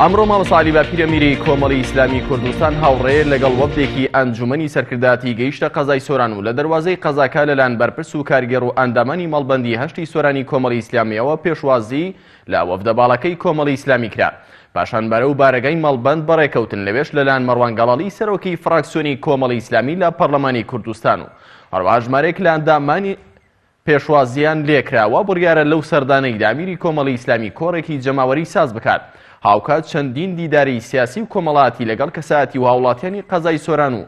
ئەمڕۆ مامۆستا عەلی باپیر ئەمیری کۆمەڵی ئیسلامی کوردستان هاوڕێ لەگەڵ وەفدێکی ئەنجومەنی سەرکردایەتی گەیشتە قەزای سۆران و لە دەروازەی قەزاکە لەلایەن بەرپرس و کارگێڕ و ئەندامانی مەڵبەندی هەشتی سۆرانی کۆمەڵی ئیسلامیەوە پێشوازی لە وەفدە باڵەکەی کۆمەڵی ئیسلامی کرا. پاشان بەرە و بارەگای مەڵبەند بەڕێکەوتن لەوێش لەلایەن مەڕوان گەڵاڵی سەرۆکی فراکسیۆنی کۆمەڵی ئیسلامی لە پەرلەمانی کوردستان و هەروەها ژمارەیەک لە ئەندامانی پێشوازیان لێکراوە بڕیارە لەو سەردانەیدا ئەمیری کۆمەڵی ئیسلامی کۆڕێکی جەماوەری ساز بکات. هاوکات چەندین دیداری سیاسی و کۆمەڵایەتی لەگەڵ کەسایەتی و هاوڵاتیانی قەزای سۆران و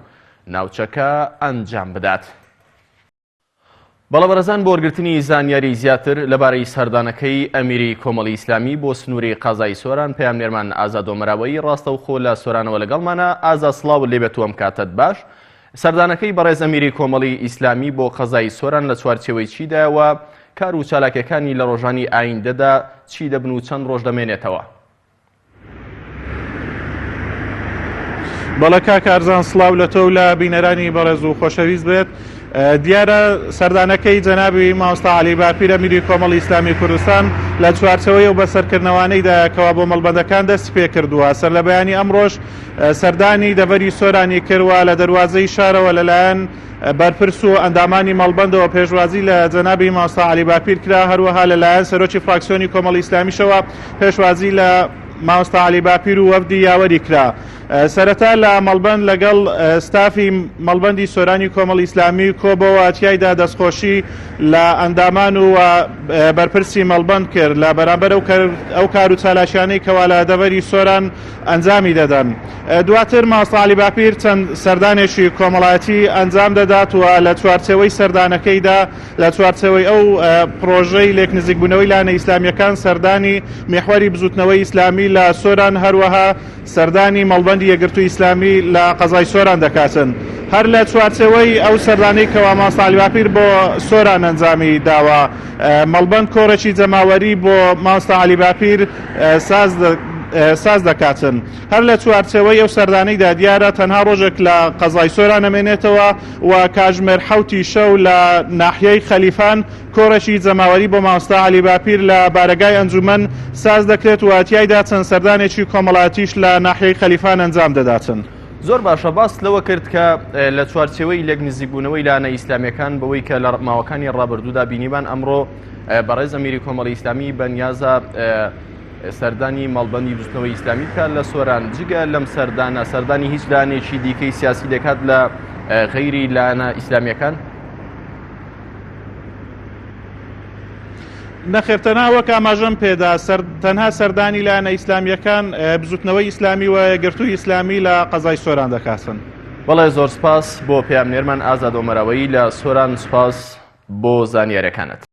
ناوچەکە ئەنجام بدات. بەڵێبەرزان بۆ وەرگرتنی زانیاری زیاتر لەبارەی سەردانەکەی ئەمیری کۆمەڵی ئیسلامی بۆ سنووری قەزای سۆران پەیامنێرمان ئازاد ئۆمەراوەیی ڕاستەوخۆ لە سۆرانەوە لەگەڵمانە. ئازاد سڵاو لێبێت وەم کاتت باش. سەردانەکەی بەڕێز ئەمیری کۆمەڵی ئیسلامی بۆ قەزای سۆران لە چوارچێوەی چیدایەوە کار و چالاکیەکانی لە ڕۆژانی ئایندەدا چی دەبن و چەند ڕۆژ دەمێنێتەوە؟ بەڵێ کاکارزان سڵاو لە تۆ و لە بینەرانی بەڕێز و خۆشەویست بێت. دیارە سەردانەکەی جەنابی مامۆستا عەلی باپیر ئەمیری کۆمەڵی ئیسلامی کوردستان لە چوارچەوەی و بەسەرکردنەوانەیدا کەوا بۆ مەڵبەندەکان دەست پێ کردووە. سەر لە بەیانی ئەمڕۆژ سەردانی دەڤەری سۆرانی کردووە لە دەروازەی شارەوە لەلایەن بەرپرس و ئەندامانی مەڵبەندەوە پێشوازی لە جەنابی مامۆستا عەلی باپیر کرا. هەروەها لەلایەن سەرۆکی فراکسیۆنی کۆمەڵی ئیسلامیشەوە پێشوازی لە مامۆستا عەلی باپیر و وەفدی یاوەری کرا. سەرەتا لە مەڵبەند لەگەڵ ستافی مەڵبەندی سۆرانی کۆمەڵی ئیسلامی کۆبەوە تیایدا دەستخۆشی لە ئەندامان و بەرپرسی مەڵبەند کرد لە بەرامبەر ئەو کار و چالاشیانەی کەوا لە دەڤەری سۆران ئەنجامی دەدەن. دواتر مامۆستا عەلی باپیر چەند سەردانێکی کۆمەڵایەتی ئەنجام دەدات و لە چوارچێوەی سەردانەکەیدا لە چوارچێوەی ئەو پرۆژەی لێک نزیکبوونەوەی لانە ئیسلامیەکان سەردانی میحوەری بزوتنەوەی ئیسلامی لە سۆران هەروەها سەردانی مەڵبەندی یەکگرتووی ئیسلامی لە قەزای سۆران دەکاتن. هەر لە چوارچێوەی ئەو سەردانەی کەوا مامۆستا عەلی باپیر بۆ سۆران ئەنجامی داوە مەڵبەند کۆڕێکی جەماوەری بۆ مامۆستا عەلی باپیر ساز دەکاتن. هەر لە چوارچێوەی ئەو سەردانەیدا دیارە تەنها ڕۆژێک لە قەزای سۆران ئەمێنێتەوە و کاتژمێر 7 شەو لە ناحیەی خەلیفان کۆڕێکی جەماوەری بۆ مامۆستا عەلی باپیر لە بارەگای ئەنجومەن ساز دەکرێت و تیایدا چەند سەردانێکی کۆمەڵایەتیش لە ناحیەی خەلیفان ئەنجام دەداتن. زۆر باشە باس لەوە کرد کە لە چوارچێوەی لێک نزیکبوونەوەی لانە ئیسلامیەکان بەوەی کە لە ماوەکانی ڕابردوودا بینیبان ئەمڕۆ بەڕێز ئەمیری کۆمەڵی ئیسلامی بەنیازە سەردانی مەڵبەندی بزوتنەوەی ئیسلامی بکات لە سۆران. جگە لەم سەردانی هیچ لانێکی دیکەی سیاسی دەکات لە غەیری لانە ئیسلامیەکان؟ نەخێرتەنها وەک ئاماژەم پێدا تەنها سەردانی لایەنە ئیسلامیەکان بزوتنەوەی ئیسلامی و یەکگرتووی ئیسلامی لە قەزای سۆران دەکاتن. بەڵێ زۆر سپاس بۆ پەیامنێرمان ئازاد ئۆمەراوەیی لە سۆران. سپاس بۆ زانیاریەکانت.